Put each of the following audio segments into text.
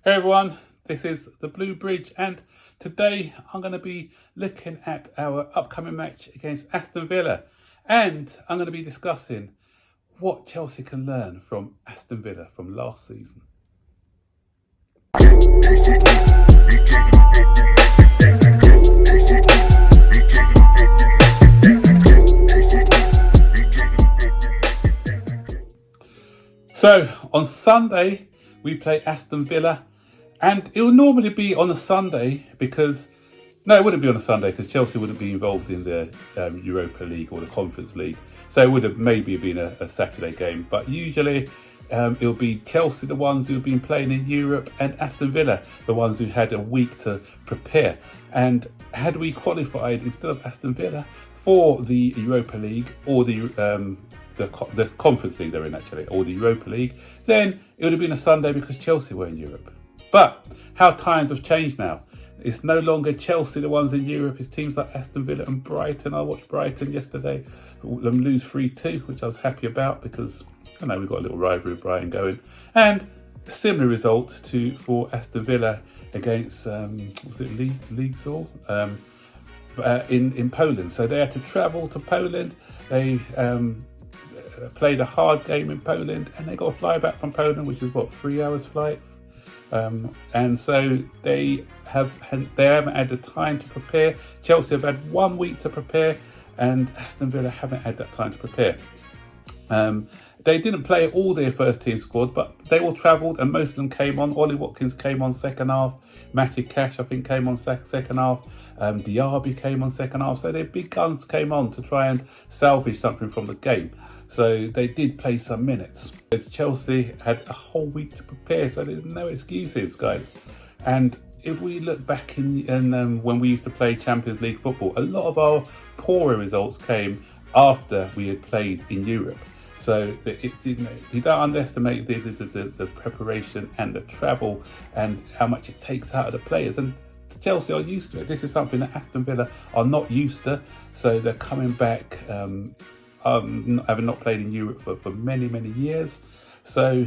Hey everyone, this is the Blue Bridge, and today I'm going to be looking at our upcoming match against Aston Villa, and I'm going to be discussing what Chelsea can learn from Aston Villa from last season. So on Sunday we play Aston Villa, and it will normally be on a Sunday because it wouldn't be on a Sunday because Chelsea wouldn't be involved in the Europa League or the Conference League, so it would have maybe been a Saturday game. But usually it'll be Chelsea, the ones who've been playing in Europe, and Aston Villa, the ones who had a week to prepare. And had we qualified instead of Aston Villa for the Europa League or the Conference League they're in actually, or the Europa League, then it would have been a Sunday because Chelsea were in Europe. But how times have changed now. It's no longer Chelsea, the ones in Europe. It's teams like Aston Villa and Brighton. I watched Brighton yesterday, them lose 3-2, which I was happy about because I know we've got a little rivalry with Brighton going. And a similar result for Aston Villa against, was it League in Poland. So they had to travel to Poland. They played a hard game in Poland, and they got a fly back from Poland, which is 3 hours flight. And so they haven't had the time to prepare. Chelsea have had 1 week to prepare, and Aston Villa haven't had that time to prepare. They didn't play all their first team squad, but they all travelled, and most of them came on. Ollie Watkins came on second half. Matty Cash, I think, came on second half. Diaby came on second half. So their big guns came on to try and salvage something from the game. So they did play some minutes. Chelsea had a whole week to prepare, so there's no excuses, guys. And if we look back in when we used to play Champions League football, a lot of our poorer results came after we had played in Europe. So you don't underestimate the preparation and the travel and how much it takes out of the players. And Chelsea are used to it. This is something that Aston Villa are not used to. So they're coming back, having not played in Europe for many, many years. So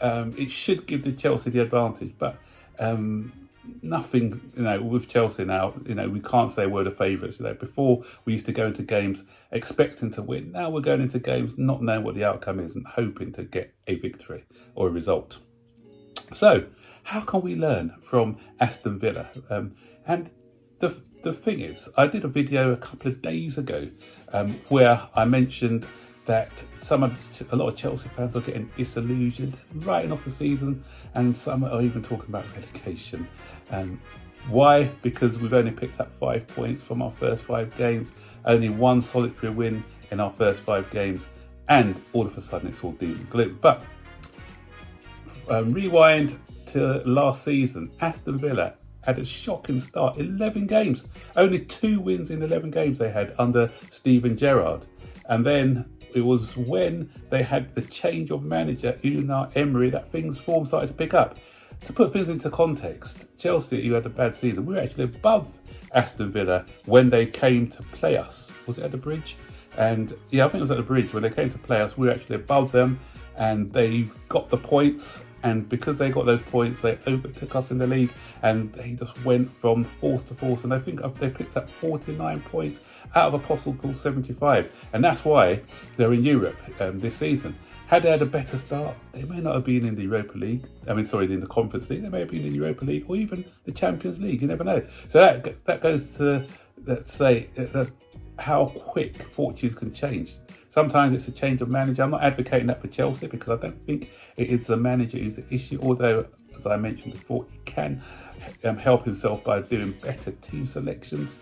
it should give the Chelsea the advantage. But nothing, with Chelsea now, we can't say we're the favourites. Before we used to go into games expecting to win. Now we're going into games not knowing what the outcome is and hoping to get a victory or a result. So how can we learn from Aston Villa? And the thing is, I did a video a couple of days ago where I mentioned that a lot of Chelsea fans are getting disillusioned, writing off the season, and some are even talking about relegation. Why? Because we've only picked up 5 points from our first 5 games, only 1 solitary win in our first 5 games, and all of a sudden it's all doom and gloom. But rewind to last season, Aston Villa had a shocking start, 11 games, only 2 wins in 11 games they had under Steven Gerrard. And then it was when they had the change of manager, Unai Emery, that form started to pick up. To put things into context, Chelsea, who had a bad season, we were actually above Aston Villa when they came to play us. Was it at the Bridge? And yeah, I think it was at the Bridge. When they came to play us, we were actually above them, and they got the points. And because they got those points, they overtook us in the league, and they just went from force to force. And I think they picked up 49 points out of a possible 75. And that's why they're in Europe this season. Had they had a better start, they may not have been in the Europa League. In the Conference League. They may have been in the Europa League or even the Champions League. You never know. So that goes to, let's say, how quick fortunes can change. Sometimes it's a change of manager. I'm not advocating that for Chelsea because I don't think it is the manager who's the issue, although, as I mentioned before, he can help himself by doing better team selections.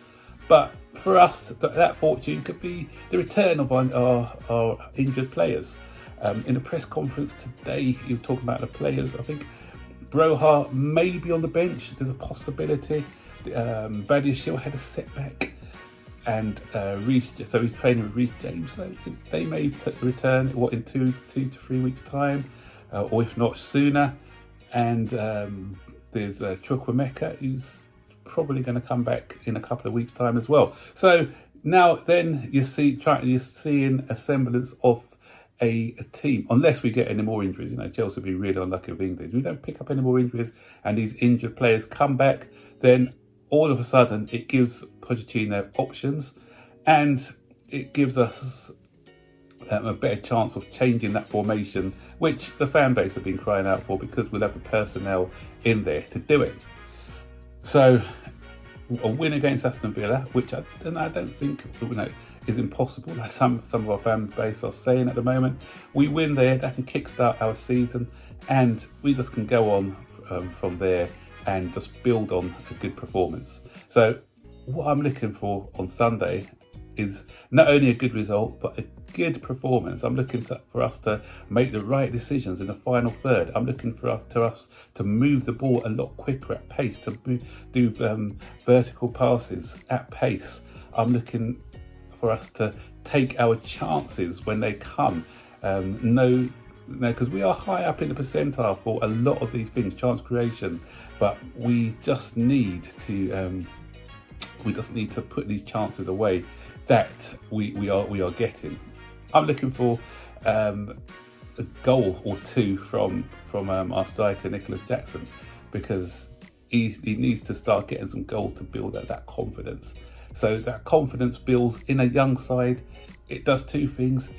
But for us, that fortune could be the return of our injured players. In the press conference today, he was talking about the players. I think Broha may be on the bench. There's a possibility. Badiashile had a setback. And so he's training with Reece James, so they may return in 2 to 3 weeks' time, or if not sooner. And there's Chukwuemeka, who's probably going to come back in a couple of weeks' time as well. So now then you're seeing a semblance of a team, unless we get any more injuries. You know, Chelsea will be really unlucky with English. If we don't pick up any more injuries and these injured players come back, then all of a sudden it gives Pochettino options, and it gives us a better chance of changing that formation, which the fan base have been crying out for, because we'll have the personnel in there to do it. So a win against Aston Villa, which I don't think is impossible, like some of our fan base are saying at the moment. We win there, that can kickstart our season, and we just can go on from there and just build on a good performance. So what I'm looking for on Sunday is not only a good result, but a good performance. I'm looking for us to make the right decisions in the final third. I'm looking for us to move the ball a lot quicker at pace, to do vertical passes at pace. I'm looking for us to take our chances when they come. Because we are high up in the percentile for a lot of these things, chance creation, but we just need to put these chances away that we are getting. I'm looking for a goal or two from our striker Nicholas Jackson, because he needs to start getting some goals to build up that confidence. So that confidence builds in a young side. It does two things.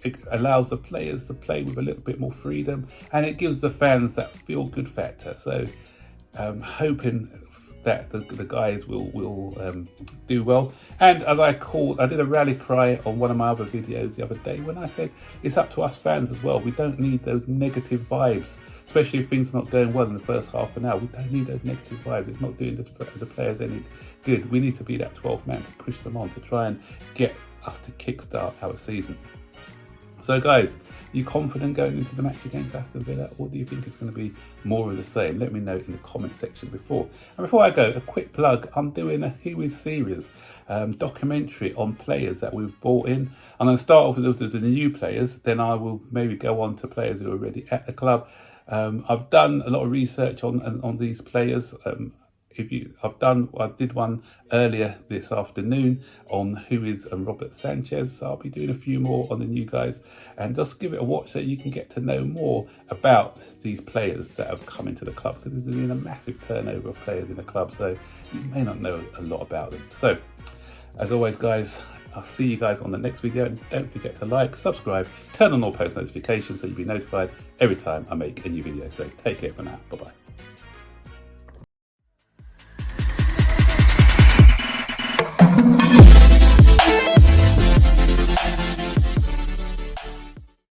It allows the players to play with a little bit more freedom, and it gives the fans that feel-good factor. So hoping that the guys will do well. And as I did a rally cry on one of my other videos the other day when I said it's up to us fans as well. We don't need those negative vibes, especially if things are not going well in the first half an hour. We don't need those negative vibes. It's not doing the players any good. We need to be that 12th man to push them on, to try and get us to kickstart our season. So guys, you confident going into the match against Aston Villa, or do you think it's going to be more of the same? Let me know in the comment section before. And before I go, a quick plug. I'm doing a Who Is series, documentary on players that we've brought in. I'm going to start off with the new players, then I will maybe go on to players who are already at the club. I've done a lot of research on these players. I did one earlier this afternoon on Who Is and Robert Sanchez. So I'll be doing a few more on the new guys, and just give it a watch so you can get to know more about these players that have come into the club, because there's been a massive turnover of players in the club, so you may not know a lot about them. So as always guys, I'll see you guys on the next video, and don't forget to like, subscribe, turn on all post notifications so you'll be notified every time I make a new video. So take care for now. Bye bye.